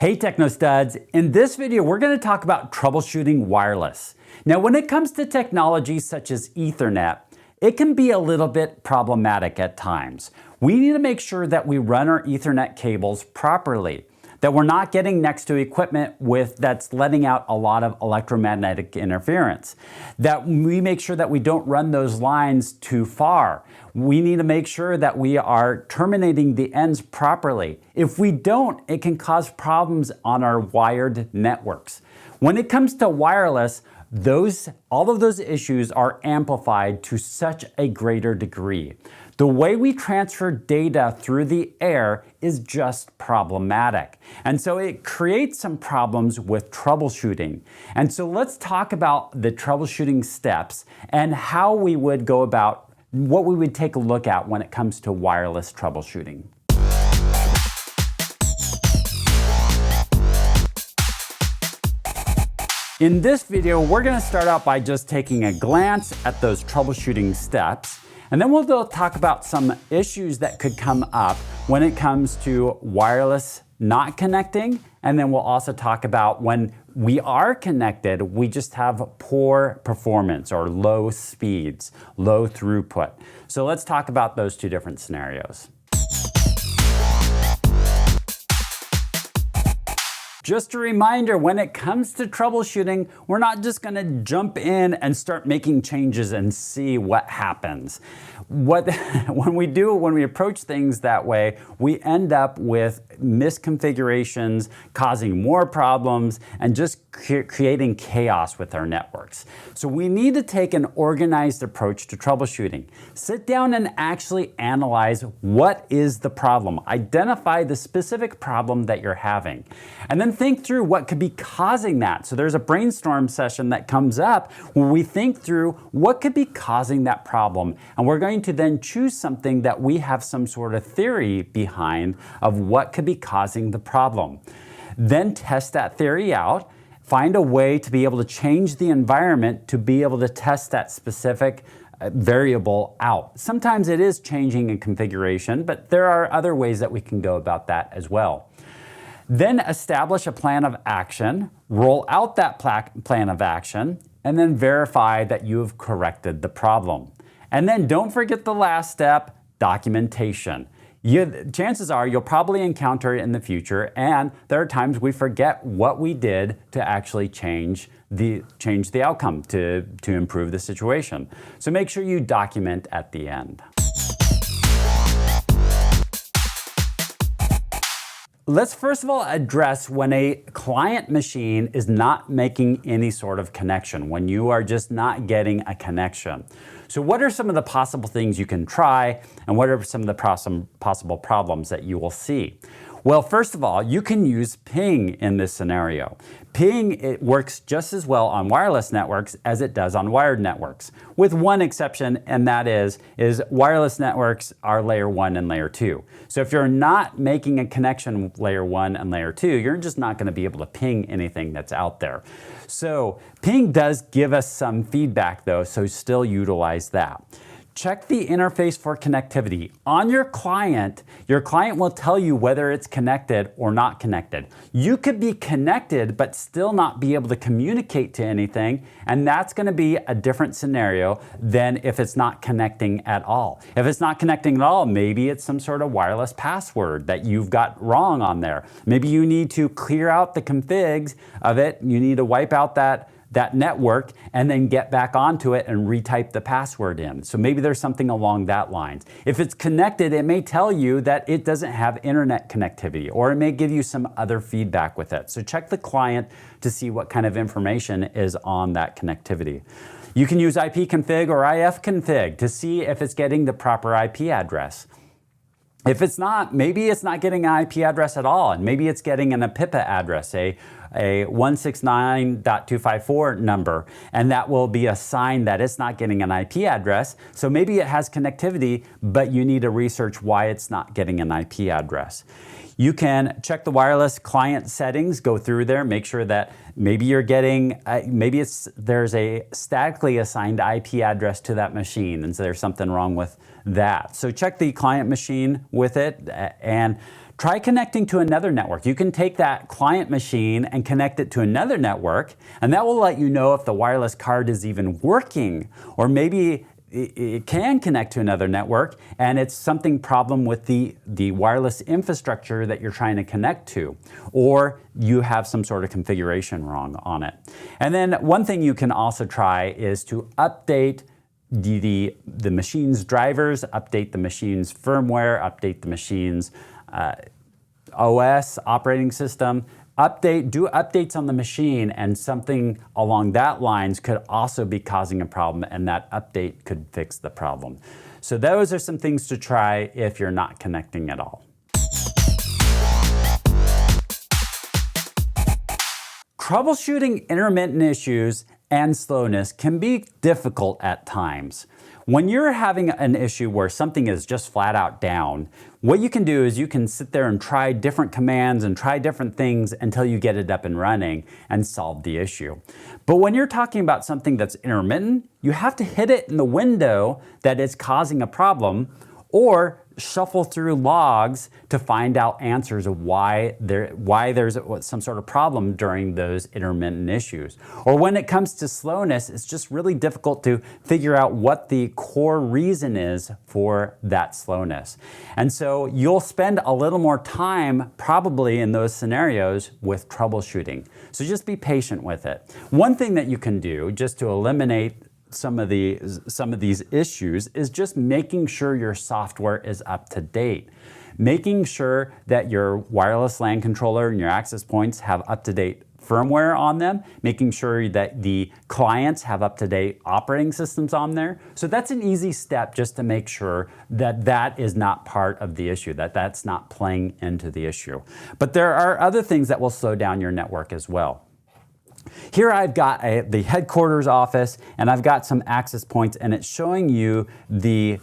Hey Techno Studs, in this video we're going to talk about troubleshooting wireless. Now when it comes to technologies such as Ethernet, it can be a little bit problematic at times. We need to make sure that we run our Ethernet cables properly, that we're not getting next to equipment that's letting out a lot of electromagnetic interference, that we make sure that we don't run those lines too far. We need to make sure that we are terminating the ends properly. If we don't, it can cause problems on our wired networks. When it comes to wireless, all of those issues are amplified to such a greater degree. The way we transfer data through the air is just problematic. And so it creates some problems with troubleshooting. And so let's talk about the troubleshooting steps and how we would go about what we would take a look at when it comes to wireless troubleshooting. In this video, we're going to start out by just taking a glance at those troubleshooting steps, and then we'll talk about some issues that could come up when it comes to wireless not connecting, and then we'll also talk about when we are connected, we just have poor performance or low speeds, low throughput. So let's talk about those two different scenarios. Just a reminder, when it comes to troubleshooting, we're not just going to jump in and start making changes and see what happens. When we approach things that way, we end up with misconfigurations, causing more problems, and just creating chaos with our networks. So we need to take an organized approach to troubleshooting. Sit down and actually analyze what is the problem. Identify the specific problem that you're having. And then think through what could be causing that. So there's a brainstorm session that comes up where we think through what could be causing that problem. And we're going to then choose something that we have some sort of theory behind of what could be causing the problem. Then test that theory out. Find a way to be able to change the environment to be able to test that specific variable out. Sometimes it is changing a configuration, but there are other ways that we can go about that as well. Then establish a plan of action, roll out that plan of action, and then verify that you have corrected the problem. And then don't forget the last step, documentation. Chances are you'll probably encounter it in the future, and there are times we forget what we did to actually change the outcome to improve the situation. So make sure you document at the end. Let's first of all address when a client machine is not making any sort of connection, when you are just not getting a connection. So what are some of the possible things you can try, and what are some of the possible problems that you will see? Well, first of all, you can use ping in this scenario. Ping, it works just as well on wireless networks as it does on wired networks, with one exception, and that is wireless networks are layer 1 and layer 2. So if you're not making a connection with layer 1 and layer 2, you're just not going to be able to ping anything that's out there. So ping does give us some feedback though, so still utilize that. Check the interface for connectivity. On your client will tell you whether it's connected or not connected. You could be connected but still not be able to communicate to anything, and that's going to be a different scenario than if it's not connecting at all. If it's not connecting at all, maybe it's some sort of wireless password that you've got wrong on there. Maybe you need to clear out the configs of it. You need to wipe out that network and then get back onto it and retype the password in. So maybe there's something along that lines. If it's connected, it may tell you that it doesn't have internet connectivity, or it may give you some other feedback with it. So check the client to see what kind of information is on that connectivity. You can use ipconfig or ifconfig to see if it's getting the proper IP address. If it's not, maybe it's not getting an IP address at all, and maybe it's getting an APIPA address, a 169.254 number, and that will be a sign that it's not getting an IP address. So maybe it has connectivity, but you need to research why it's not getting an IP address. You can check the wireless client settings, go through there, make sure that maybe you're getting, there's a statically assigned IP address to that machine, and so there's something wrong with that. So check the client machine with it and Try connecting to another network. You can take that client machine and connect it to another network, and that will let you know if the wireless card is even working, or maybe it can connect to another network and it's something problem with the wireless infrastructure that you're trying to connect to, or you have some sort of configuration wrong on it. And then one thing you can also try is to update the machine's drivers, update the machine's firmware, update the machine's OS, operating system, do updates on the machine, and something along that lines could also be causing a problem, and that update could fix the problem. So those are some things to try if you're not connecting at all. Troubleshooting intermittent issues and slowness can be difficult at times. When you're having an issue where something is just flat out down, what you can do is you can sit there and try different commands and try different things until you get it up and running and solve the issue. But when you're talking about something that's intermittent, you have to hit it in the window that is causing a problem, or shuffle through logs to find out answers of why there's some sort of problem during those intermittent issues. Or when it comes to slowness, it's just really difficult to figure out what the core reason is for that slowness. And so you'll spend a little more time probably in those scenarios with troubleshooting. So just be patient with it. One thing that you can do just to eliminate some of these issues is just making sure your software is up to date. Making sure that your wireless LAN controller and your access points have up-to-date firmware on them, making sure that the clients have up-to-date operating systems on there. So that's an easy step just to make sure that that is not part of the issue, that that's not playing into the issue. But there are other things that will slow down your network as well. Here I've got the headquarters office, and I've got some access points, and it's showing you the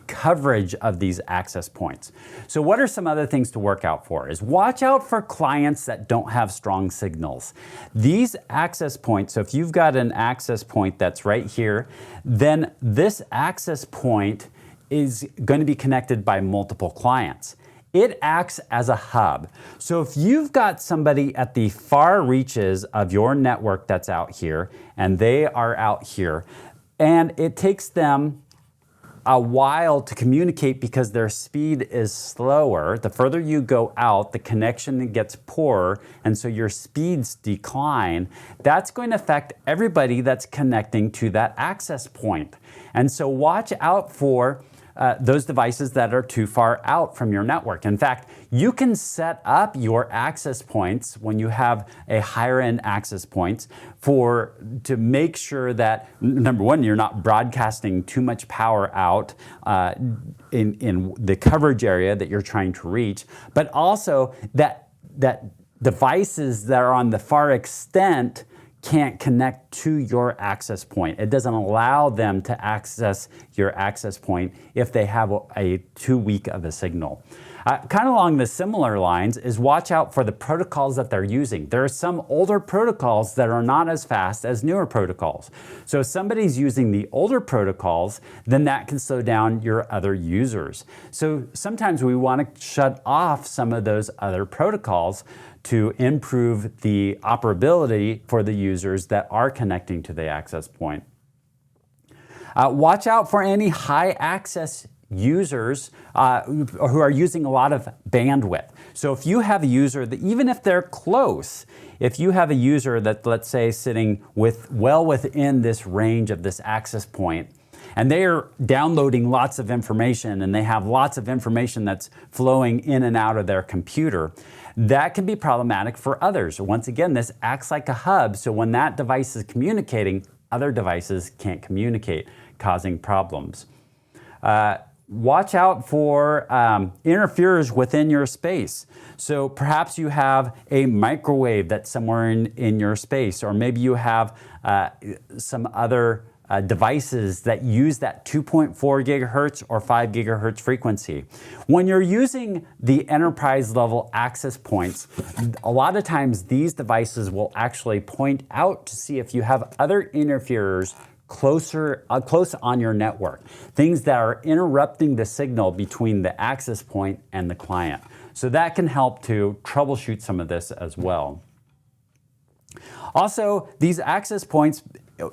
coverage of these access points. So what are some other things to work out for? Is watch out for clients that don't have strong signals. These access points, so if you've got an access point that's right here, then this access point is going to be connected by multiple clients. It acts as a hub. So if you've got somebody at the far reaches of your network that's out here, and they are out here, and it takes them a while to communicate because their speed is slower, the further you go out, the connection gets poorer, and so your speeds decline. That's going to affect everybody that's connecting to that access point. And so watch out for those devices that are too far out from your network. In fact, you can set up your access points when you have a higher end access points to make sure that, number one, you're not broadcasting too much power out in the coverage area that you're trying to reach, but also that devices that are on the far extent can't connect to your access point. It doesn't allow them to access your access point if they have too weak of a signal. Kind of along the similar lines is watch out for the protocols that they're using. There are some older protocols that are not as fast as newer protocols. So if somebody's using the older protocols, then that can slow down your other users. So sometimes we want to shut off some of those other protocols to improve the operability for the users that are connecting to the access point. Watch out for any high access users who are using a lot of bandwidth. So if you have a user that, even if they're close, if you have a user that, let's say, sitting well within this range of this access point, and they are downloading lots of information, and they have lots of information that's flowing in and out of their computer, that can be problematic for others. Once again, this acts like a hub, so when that device is communicating, other devices can't communicate, causing problems. Watch out for interferers within your space. So perhaps you have a microwave that's somewhere in your space, or maybe you have some other devices that use that 2.4 gigahertz or 5 gigahertz frequency. When you're using the enterprise level access points, a lot of times these devices will actually point out to see if you have other interferers close on your network, things that are interrupting the signal between the access point and the client. So that can help to troubleshoot some of this as well. Also, these access points,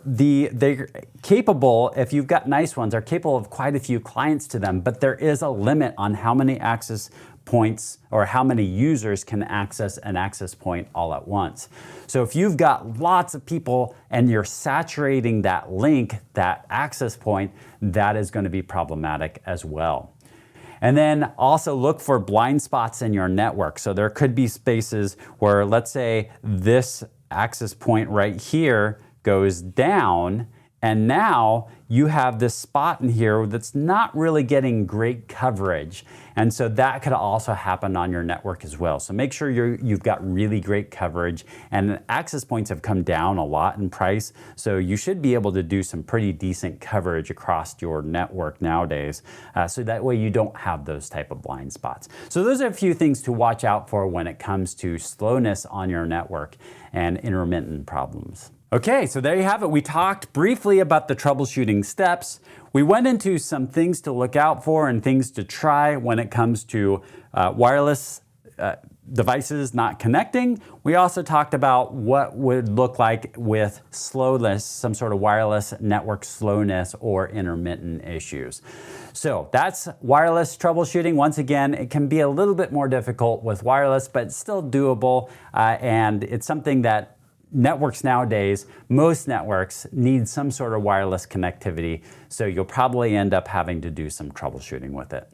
they're capable, if you've got nice ones, are capable of quite a few clients to them, but there is a limit on how many access points or how many users can access an access point all at once. So if you've got lots of people and you're saturating that link, that access point, that is going to be problematic as well. And then also look for blind spots in your network. So there could be spaces where, let's say, this access point right here goes down, and now you have this spot in here that's not really getting great coverage. And so that could also happen on your network as well. So make sure you've got really great coverage, and access points have come down a lot in price. So you should be able to do some pretty decent coverage across your network nowadays. So that way you don't have those type of blind spots. So those are a few things to watch out for when it comes to slowness on your network and intermittent problems. Okay, so there you have it. We talked briefly about the troubleshooting steps. We went into some things to look out for and things to try when it comes to wireless devices not connecting. We also talked about what would look like with slowness, some sort of wireless network slowness or intermittent issues. So that's wireless troubleshooting. Once again, it can be a little bit more difficult with wireless, but it's still doable, and it's something that networks nowadays, most networks need some sort of wireless connectivity, so you'll probably end up having to do some troubleshooting with it.